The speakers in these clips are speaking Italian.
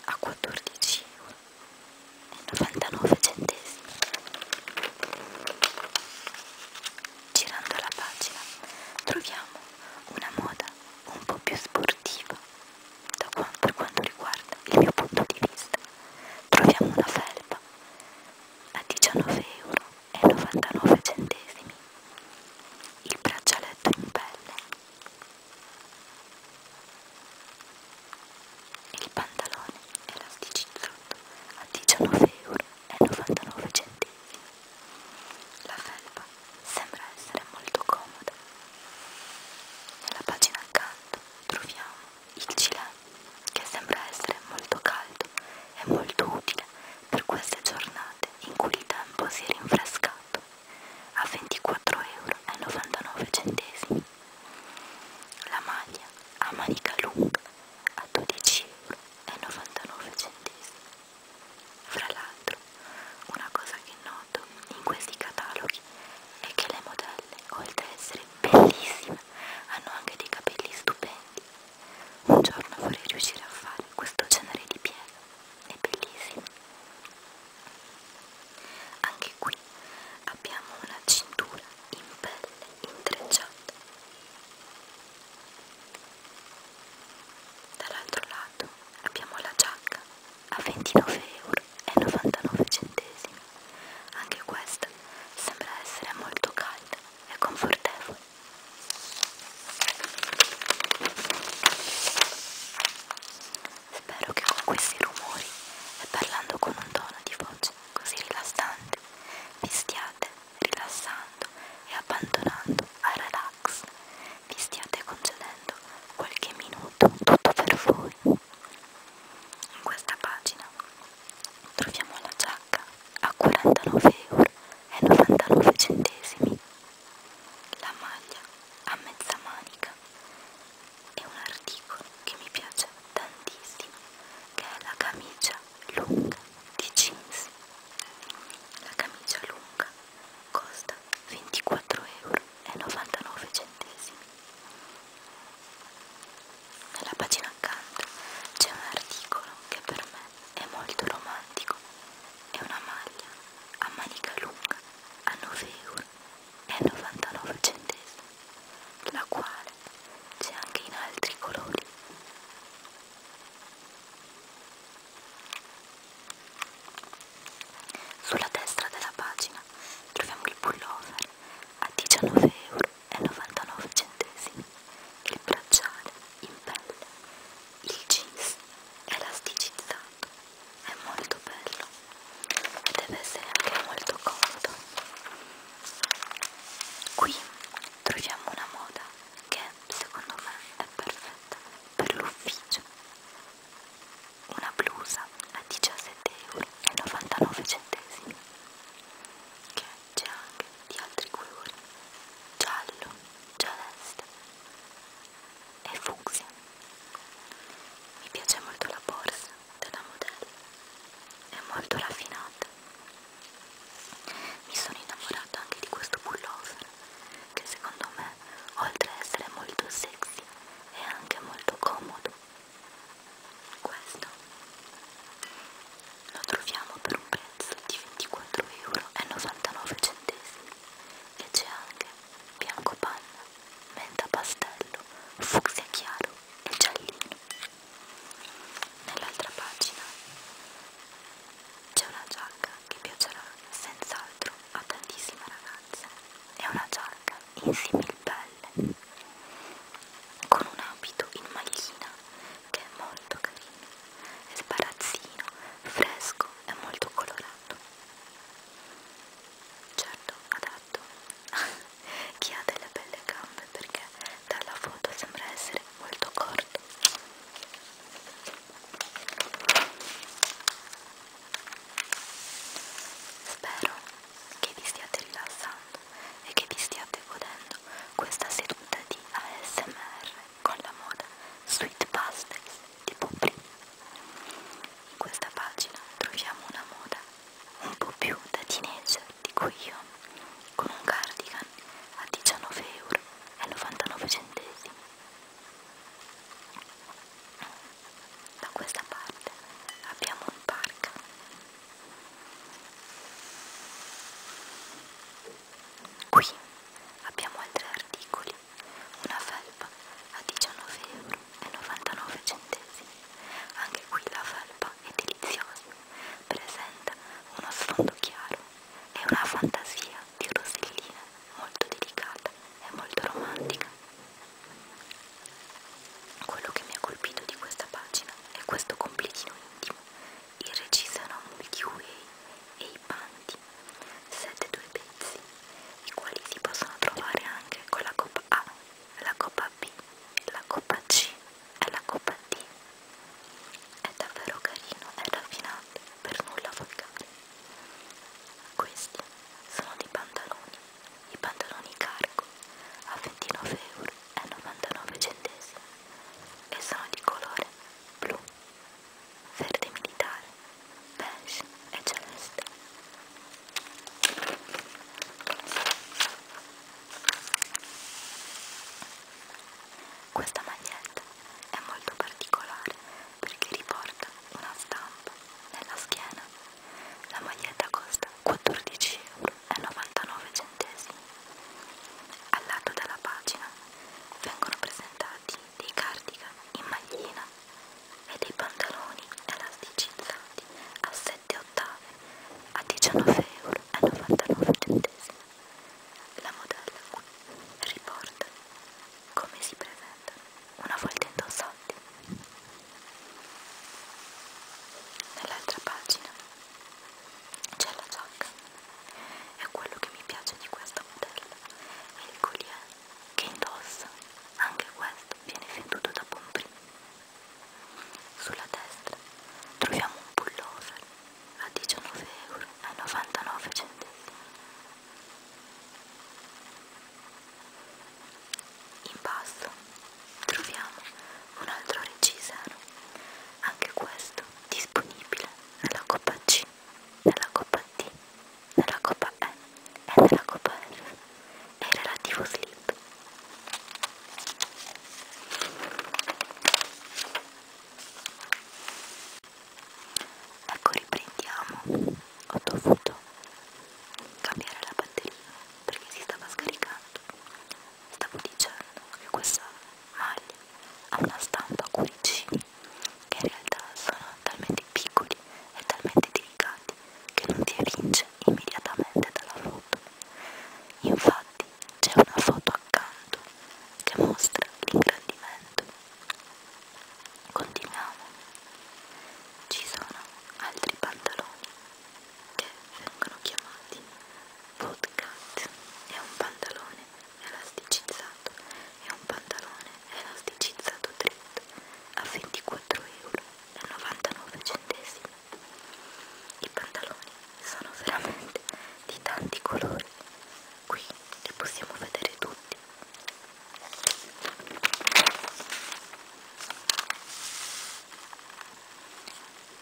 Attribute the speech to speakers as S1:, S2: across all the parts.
S1: a 14,99 €. Girando la pagina troviamo una moda un po' più sportiva per quanto riguarda il mio punto di vista. Troviamo una felpa a 19,99 €, il braccialetto in pelle, il pantalone elasticizzato a 19,99 €. La felpa sembra essere molto comoda. Nella pagina accanto troviamo il gilet, che sembra essere molto caldo e molto utile per queste giornate in cui il tempo si è rinfrescato, a 24,99 €. La maglia a manica lunga a 12,99 €. Fra l'altro, una cosa che noto in questi cataloghi è che le modelle, oltre a essere bellissime, hanno anche dei capelli stupendi. Un giorno vorrei riuscire a fare questo genere di piega, è bellissimo. Anche qui abbiamo una cintura in pelle intrecciata. Dall'altro lato abbiamo la giacca a 29,99 €. Anche questa sembra essere molto calda e confortevole. Spero che con questi rumori e parlando con un tono di voce così rilassante vi stiate rilassando e abbandonando al relax, vi stiate concedendo qualche minuto tutto per voi. In questa pagina troviamo la giacca a 49,99 €, la maglia a mezza manica e un articolo che mi piace tantissimo, che è la camicia lunga di jeans. La camicia lunga costa 24,99 €. Nella pagina accanto c'è un articolo che per me è molto romantico, è una maglia a manica lunga a 9,99 €, la quale c'è anche in altri colori. Sulla destra della pagina troviamo il pullover a 19,99 €, il bracciale in pelle, il jeans elasticizzato, è molto bello e deve essere anche molto comodo. Qui troviamo una moda che secondo me è perfetta per l'ufficio, una blusa a 17,99 €, che c'è anche di altri colori, giallo, celeste e fucsia. Mi piace molto la borsa della modella, è molto raffinata. Mi sono innamorata anche di questo pullover, che secondo me, oltre a essere molto sexy, è anche molto comodo. Questo lo troviamo per un prezzo di 24,99 € e c'è anche bianco panna, menta pastello, fucsia chiaro e giallino. Nell'altra pagina c'è una giacca che piacerà senz'altro a tantissime ragazze. È una giacca in similpelle con un abito in maglina che è molto carino, è sbarazzino, fresco e molto colorato. Certo, adatto a chi ha delle belle gambe, perché dalla foto sembra essere molto corto. Spero che vi stiate rilassando e che vi stiate godendo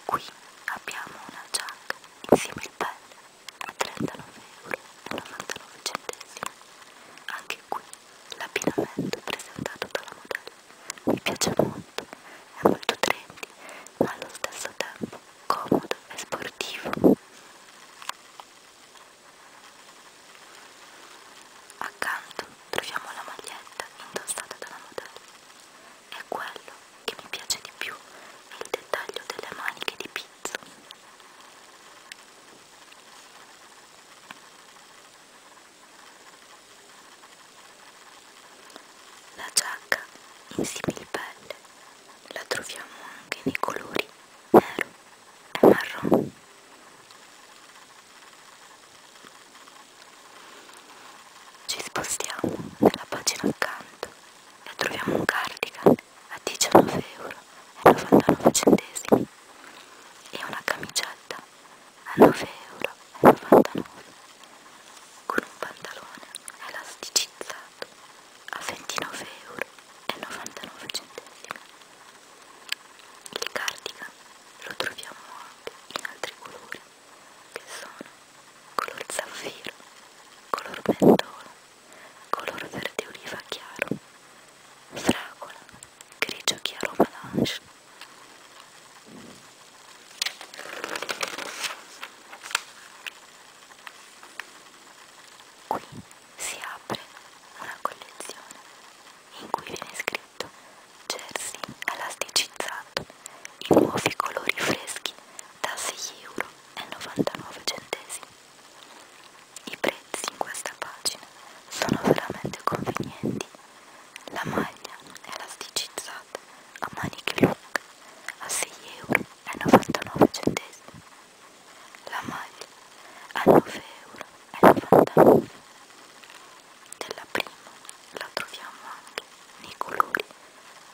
S1: Qui abbiamo una giacca in similpelle a 39,99 €. Anche qui l'abbinamento presentato dalla modella mi piace molto, è molto trendy ma allo stesso tempo comodo e sportivo. Accanto troviamo la maglietta indossata dalla modella e quello che mi piace di più è il dettaglio delle maniche di pizzo. La giacca in similpelle la troviamo anche nei colori nero e marrone. Ci spostiamo nella pagina accanto e troviamo un cardigan a 19,99 € e una camicetta a 9,99 € con un pantalone elasticizzato a 29,99 €. Il cardigan lo troviamo anche in altri colori che sono color zaffiro, color mentolo, color verde oliva chiaro, fragola, grigio chiaro melange. Qui si apre una collezione in cui viene scritto jersey elasticizzato in nuovi colori freschi da 6,99 €. I prezzi in questa pagina sono veramente convenienti. La maglia è elasticizzata a maniche lunghe a 6,99 €. La maglia a 9,99 €. Della prima la troviamo anche nei colori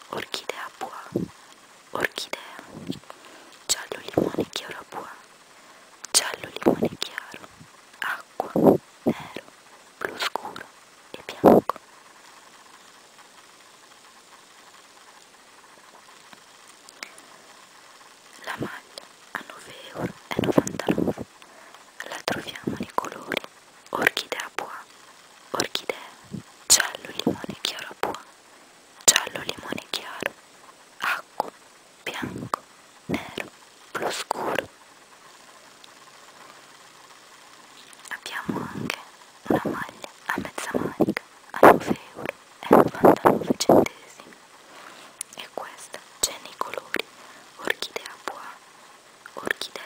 S1: orchidea bois, orchidea, giallo limone chiaro bois, giallo limone chiaro, acqua, nero, blu scuro e bianco. La maglia a 9,99 € la troviamo nei colori orchidea bois, orchidea, giallo limone chiaro bois, giallo limone chiaro, acqua, bianco, nero, blu scuro. Abbiamo anche una maglia a mezza manica a 9,99 € e questa c'è nei colori orchidea bois, orchidea,